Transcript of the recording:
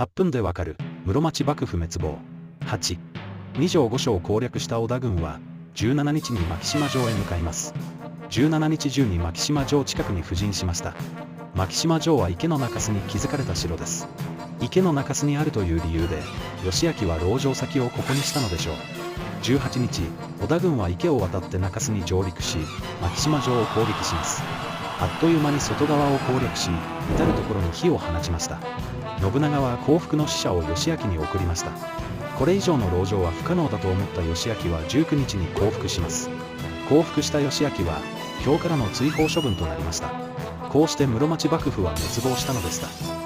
8分でわかる室町幕府滅亡。8、2条5所を攻略した織田軍は17日に牧島城へ向かいます。17日中に牧島城近くに布陣しました。牧島城は池の中州に築かれた城です。池の中州にあるという理由で義昭は籠城先をここにしたのでしょう。18日、織田軍は池を渡って中州に上陸し、牧島城を攻撃します。あっという間に外側を攻略し、至る所に火を放ちました。信長は降伏の使者を義昭に送りました。これ以上の籠城は不可能だと思った義昭は19日に降伏します。降伏した義昭は今日からの追放処分となりました。こうして室町幕府は滅亡したのでした。